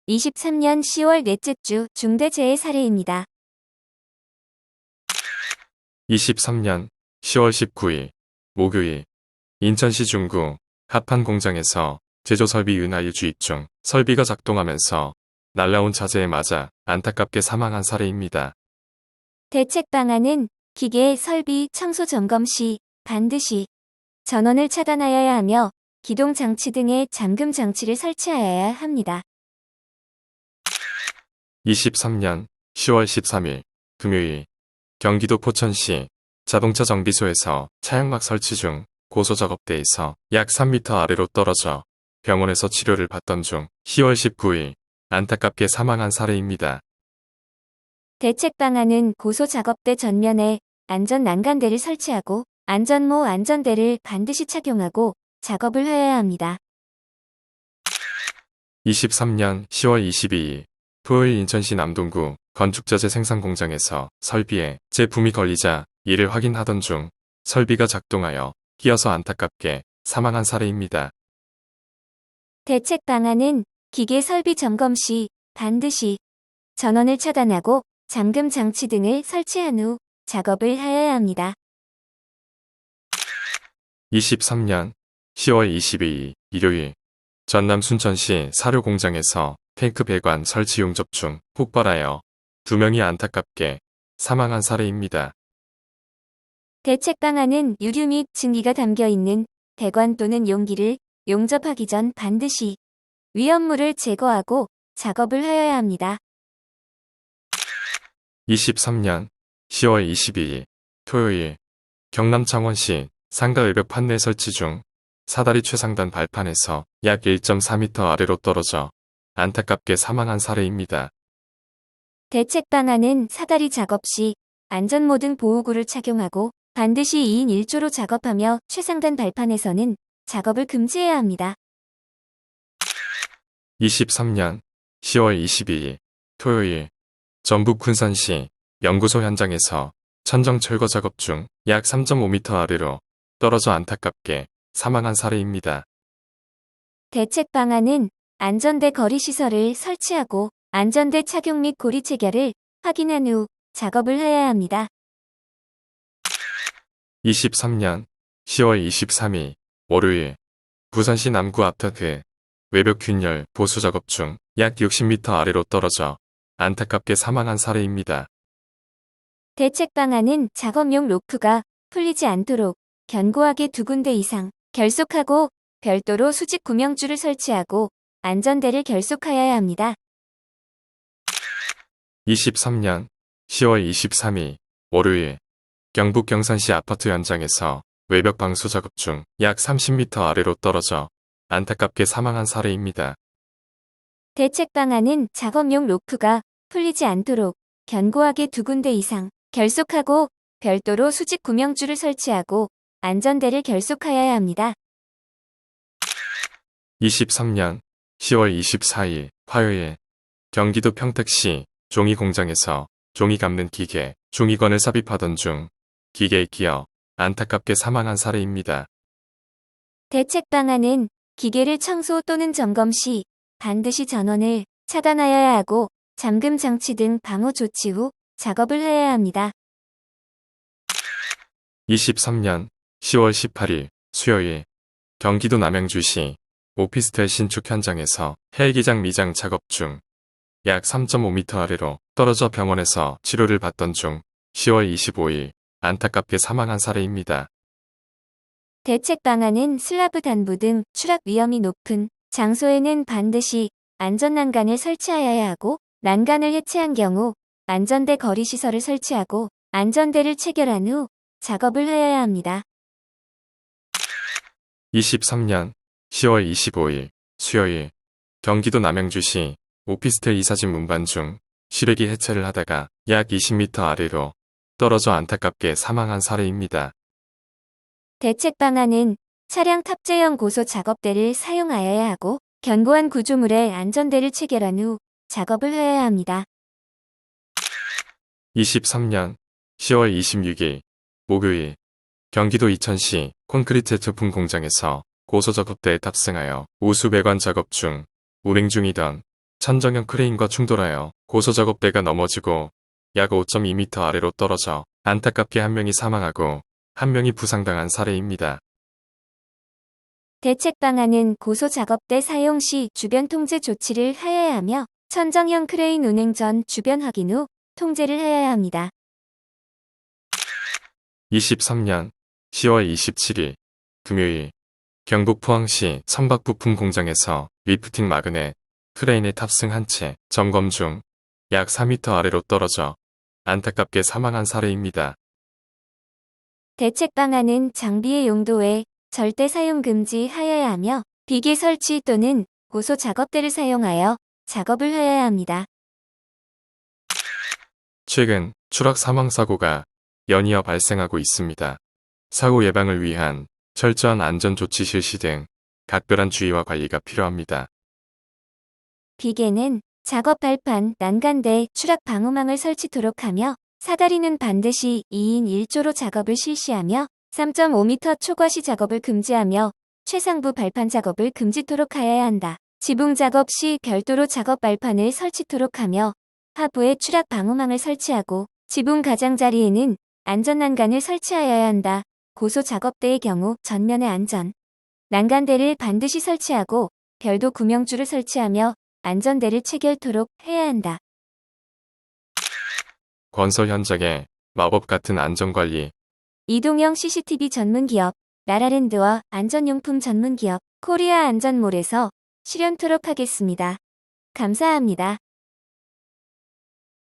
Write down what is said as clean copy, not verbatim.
2023년 10월 넷째 주 중대재해 사례입니다. 23년 10월 19일 목요일 인천시 중구 합한 공장에서 제조설비 윤활유 주입 중 설비가 작동하면서 날라온 자재에 맞아 안타깝게 사망한 사례입니다. 대책 방안은 기계 설비 청소 점검 시 반드시 전원을 차단하여야 하며 기동 장치 등의 잠금 장치를 설치하여야 합니다. 23년 10월 13일 금요일 경기도 포천시 자동차 정비소에서 차양막 설치 중 고소작업대에서 약 3m 아래로 떨어져 병원에서 치료를 받던 중 10월 19일 안타깝게 사망한 사례입니다. 대책 방안은 고소 작업대 전면에 안전 난간대를 설치하고 안전모 안전대를 반드시 착용하고 작업을 하여야 합니다. 23년 10월 22일 토요일 인천시 남동구 건축자재 생산공장에서 설비에 제품이 걸리자 이를 확인하던 중 설비가 작동하여 끼어서 안타깝게 사망한 사례입니다. 대책 방안은 기계 설비 점검 시 반드시 전원을 차단하고 잠금 장치 등을 설치한 후 작업을 하여야 합니다. 23년 10월 22일 일요일 전남 순천시 사료공장에서 탱크 배관 설치 용접 중 폭발하여 2명이 안타깝게 사망한 사례입니다. 대책 방안은 유류 및 증기가 담겨 있는 배관 또는 용기를 용접하기 전 반드시 위험물을 제거하고 작업을 하여야 합니다. 23년 10월 22일 토요일 경남 창원시 상가 외벽 판넬 설치 중 사다리 최상단 발판에서 약 1.4m 아래로 떨어져 안타깝게 사망한 사례입니다. 대책 방안은 사다리 작업 시 안전모 등 보호구를 착용하고 반드시 2인 1조로 작업하며 최상단 발판에서는 작업을 금지해야 합니다. 23년 10월 22일 토요일 전북 군산시 연구소 현장에서 천정 철거 작업 중 약 3.5m 아래로 떨어져 안타깝게 사망한 사례입니다. 대책 방안은 안전대 거리 시설을 설치하고 안전대 착용 및 고리 체결을 확인한 후 작업을 해야 합니다. 23년 10월 23일 월요일 부산시 남구 아파트 외벽 균열 보수 작업 중 약 60m 아래로 떨어져 안타깝게 사망한 사례입니다. 대책 방안은 작업용 로프가 풀리지 않도록 견고하게 2군데 이상 결속하고 별도로 수직 구명줄을 설치하고 안전대를 결속하여야 합니다. 23년 10월 23일 월요일 경북 경산시 아파트 현장에서 외벽 방수 작업 중 약 30m 아래로 떨어져 안타깝게 사망한 사례입니다. 대책 방안은 작업용 로프가 풀리지 않도록 견고하게 2군데 이상 결속하고 별도로 수직 구명줄을 설치하고 안전대를 결속하여야 합니다. 23년 10월 24일 화요일 경기도 평택시 종이 공장에서 종이 감는 기계 종이건을 삽입하던 중 기계에 끼어 안타깝게 사망한 사례입니다. 대책 방안은 기계를 청소 또는 점검 시 반드시 전원을 차단하여야 하고 잠금 장치 등 방호 조치 후 작업을 해야 합니다. 23년 10월 18일 수요일 경기도 남양주시 오피스텔 신축 현장에서 헬기장 미장 작업 중 약 3.5m 아래로 떨어져 병원에서 치료를 받던 중 10월 25일 안타깝게 사망한 사례입니다. 대책 방안은 슬라브 단부 등 추락 위험이 높은 장소에는 반드시 안전난간을 설치하여야 하고 난간을 해체한 경우 안전대 거리 시설을 설치하고 안전대를 체결한 후 작업을 하여야 합니다. 23년 10월 25일 수요일 경기도 남양주시 오피스텔 이사진 문반 중 실외기 해체를 하다가 약 20m 아래로 떨어져 안타깝게 사망한 사례입니다. 대책 방안은 차량 탑재형 고소 작업대를 사용하여야 하고 견고한 구조물에 안전대를 체결한 후 작업을 해야 합니다. 23년 10월 26일 목요일 경기도 이천시 콘크리트 제품 공장에서 고소 작업대에 탑승하여 우수 배관 작업 중 운행 중이던 천정형 크레인과 충돌하여 고소작업대가 넘어지고 약 5.2m 아래로 떨어져 안타깝게 한 명이 사망하고 한 명이 부상당한 사례입니다. 대책 방안은 고소 작업대 사용 시 주변 통제 조치를 하여야 하며 천정형 크레인 운행 전 주변 확인 후 통제를 하여야 합니다. 23년 10월 27일 금요일 경북 포항시 선박부품 공장에서 리프팅 마그넷 크레인에 탑승한 채 점검 중 약 4m 아래로 떨어져 안타깝게 사망한 사례입니다. 대책 방안은 장비의 용도에 절대 사용 금지하여야 하며 비계 설치 또는 고소 작업대를 사용하여 작업을 하여야 합니다. 최근 추락 사망 사고가 연이어 발생하고 있습니다. 사고 예방을 위한 철저한 안전 조치 실시 등 각별한 주의와 관리가 필요합니다. 비계는 작업 발판, 난간대, 추락 방호망을 설치토록 하며 사다리는 반드시 2인 1조로 작업을 실시하며 3.5m 초과시 작업을 금지하며 최상부 발판 작업을 금지토록 하여야 한다. 지붕 작업 시 별도로 작업 발판을 설치토록 하며 하부에 추락 방호망을 설치하고 지붕 가장자리에는 안전 난간을 설치하여야 한다. 고소 작업대의 경우 전면의 안전 난간대를 반드시 설치하고 별도 구명줄을 설치하며 안전대를 체결토록 해야 한다. 건설 현장의 마법 같은 안전관리. 이동형 CCTV 전문기업 라라랜드와 안전용품 전문기업 코리아 안전몰에서 실현토록 하겠습니다. 감사합니다.